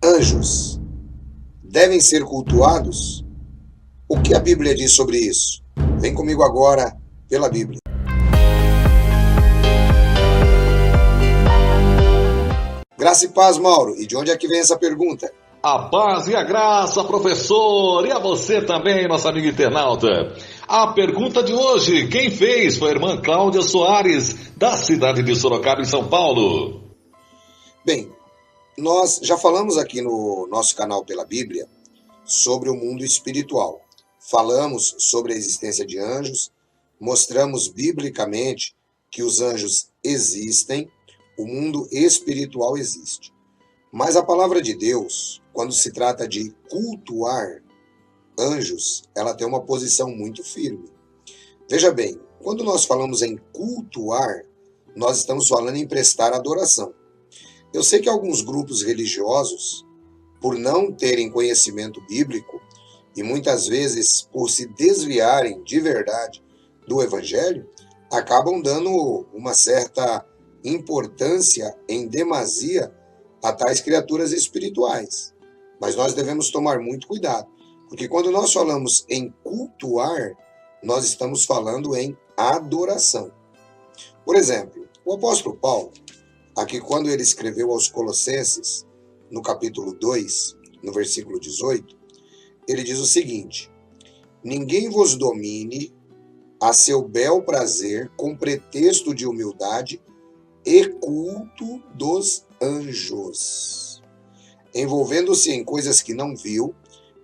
Anjos devem ser cultuados? O que a Bíblia diz sobre isso? Vem comigo agora pela Bíblia. Graça e paz, Mauro. E de onde é que vem essa pergunta? A paz e a graça, professor, e a você também, nosso amigo internauta. A pergunta de hoje, quem fez foi a irmã Cláudia Soares, da cidade de Sorocaba, em São Paulo. Bem, nós já falamos aqui no nosso canal pela Bíblia sobre o mundo espiritual. Falamos sobre a existência de anjos, mostramos biblicamente que os anjos existem, o mundo espiritual existe. Mas a palavra de Deus, quando se trata de cultuar anjos, ela tem uma posição muito firme. Veja bem, quando nós falamos em cultuar, nós estamos falando em prestar adoração. Eu sei que alguns grupos religiosos, por não terem conhecimento bíblico e muitas vezes por se desviarem de verdade do evangelho, acabam dando uma certa importância em demasia a tais criaturas espirituais. Mas nós devemos tomar muito cuidado, porque quando nós falamos em cultuar, nós estamos falando em adoração. Por exemplo, o apóstolo Paulo, aqui quando ele escreveu aos Colossenses, no capítulo 2, no versículo 18, ele diz o seguinte: ninguém vos domine a seu bel prazer com pretexto de humildade e culto dos anjos, envolvendo-se em coisas que não viu,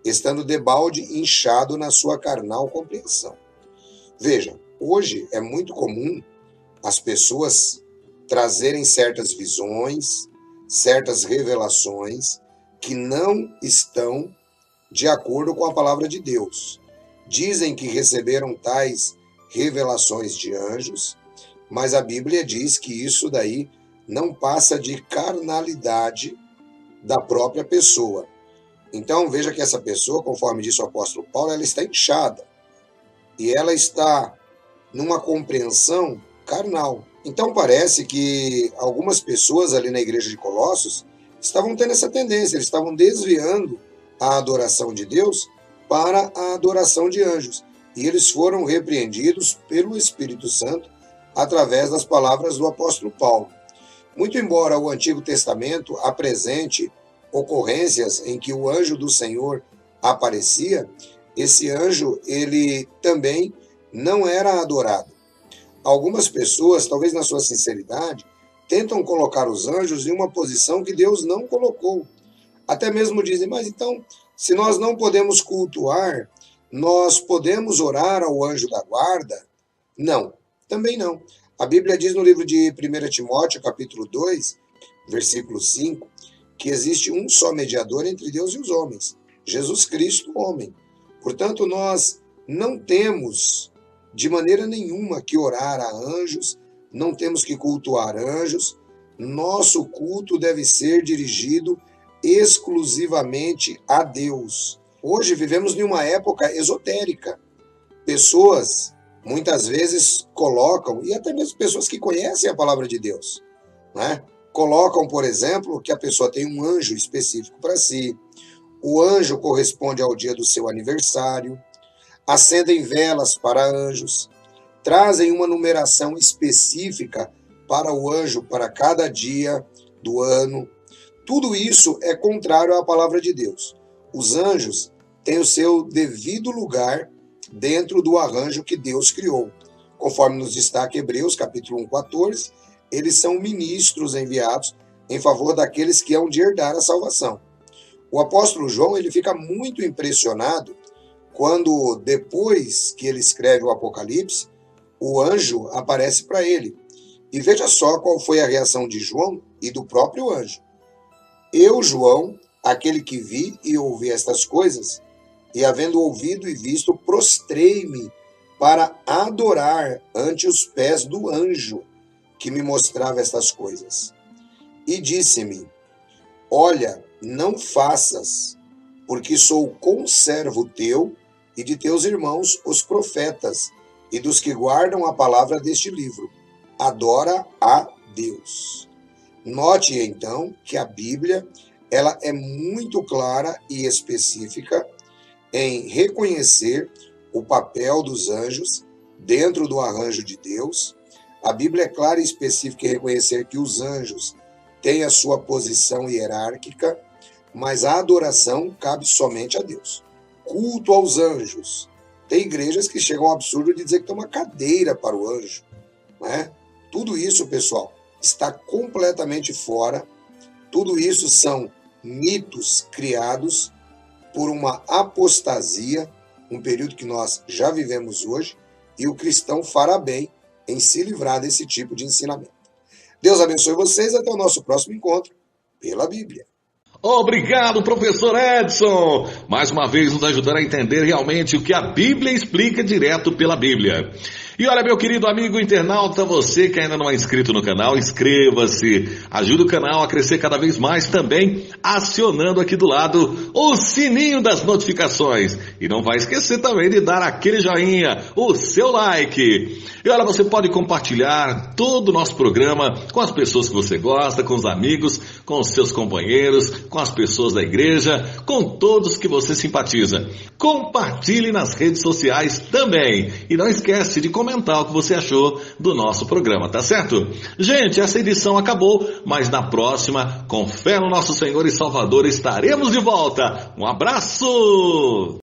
estando debalde inchado na sua carnal compreensão. Veja, hoje é muito comum as pessoas trazerem certas visões, certas revelações que não estão de acordo com a palavra de Deus. Dizem que receberam tais revelações de anjos, mas a Bíblia diz que isso daí não passa de carnalidade da própria pessoa. Então veja que essa pessoa, conforme disse o apóstolo Paulo, ela está inchada e ela está numa compreensão carnal. Então parece que algumas pessoas ali na igreja de Colossos estavam tendo essa tendência, eles estavam desviando a adoração de Deus para a adoração de anjos. E eles foram repreendidos pelo Espírito Santo através das palavras do apóstolo Paulo. Muito embora o Antigo Testamento apresente ocorrências em que o anjo do Senhor aparecia, esse anjo, ele também não era adorado. Algumas pessoas, talvez na sua sinceridade, tentam colocar os anjos em uma posição que Deus não colocou. Até mesmo dizem, mas então, se nós não podemos cultuar, nós podemos orar ao anjo da guarda? Não, também não. A Bíblia diz no livro de 1 Timóteo, capítulo 2, versículo 5, que existe um só mediador entre Deus e os homens, Jesus Cristo, homem. Portanto, nós não temos de maneira nenhuma que orar a anjos, não temos que cultuar anjos. Nosso culto deve ser dirigido exclusivamente a Deus. Hoje vivemos em uma época esotérica. Pessoas muitas vezes colocam, e até mesmo pessoas que conhecem a palavra de Deus, né? Colocam, por exemplo, que a pessoa tem um anjo específico para si, o anjo corresponde ao dia do seu aniversário, acendem velas para anjos, trazem uma numeração específica para o anjo para cada dia do ano. Tudo isso é contrário à palavra de Deus. Os anjos têm o seu devido lugar dentro do arranjo que Deus criou. Conforme nos destaca Hebreus, capítulo 1, 14, eles são ministros enviados em favor daqueles que hão de herdar a salvação. O apóstolo João, ele fica muito impressionado quando, depois que ele escreve o Apocalipse, o anjo aparece para ele. E veja só qual foi a reação de João e do próprio anjo. Eu, João, aquele que vi e ouvi estas coisas, e havendo ouvido e visto, prostrei-me para adorar ante os pés do anjo que me mostrava estas coisas. E disse-me, olha, não faças, porque sou conservo teu e de teus irmãos, os profetas, e dos que guardam a palavra deste livro. Adora a Deus. Note, então, que a Bíblia ela é muito clara e específica em reconhecer o papel dos anjos dentro do arranjo de Deus. A Bíblia é clara e específica em reconhecer que os anjos têm a sua posição hierárquica, mas a adoração cabe somente a Deus. Culto aos anjos. Tem igrejas que chegam ao absurdo de dizer que tem uma cadeira para o anjo, não é? Tudo isso, pessoal, está completamente fora. Tudo isso são mitos criados por uma apostasia, um período que nós já vivemos hoje, e o cristão fará bem em se livrar desse tipo de ensinamento. Deus abençoe vocês, até o nosso próximo encontro pela Bíblia. Obrigado, professor Edson! Mais uma vez nos ajudando a entender realmente o que a Bíblia explica direto pela Bíblia. E olha, meu querido amigo internauta, você que ainda não é inscrito no canal, inscreva-se, ajuda o canal a crescer cada vez mais também, acionando aqui do lado o sininho das notificações. E não vai esquecer também de dar aquele joinha, o seu like. E olha, você pode compartilhar todo o nosso programa com as pessoas que você gosta, com os amigos, com os seus companheiros, com as pessoas da igreja, com todos que você simpatiza. Compartilhe nas redes sociais também. E não esquece de comentar o que você achou do nosso programa, tá certo? Gente, essa edição acabou, mas na próxima, com fé no nosso Senhor e Salvador, estaremos de volta. Um abraço!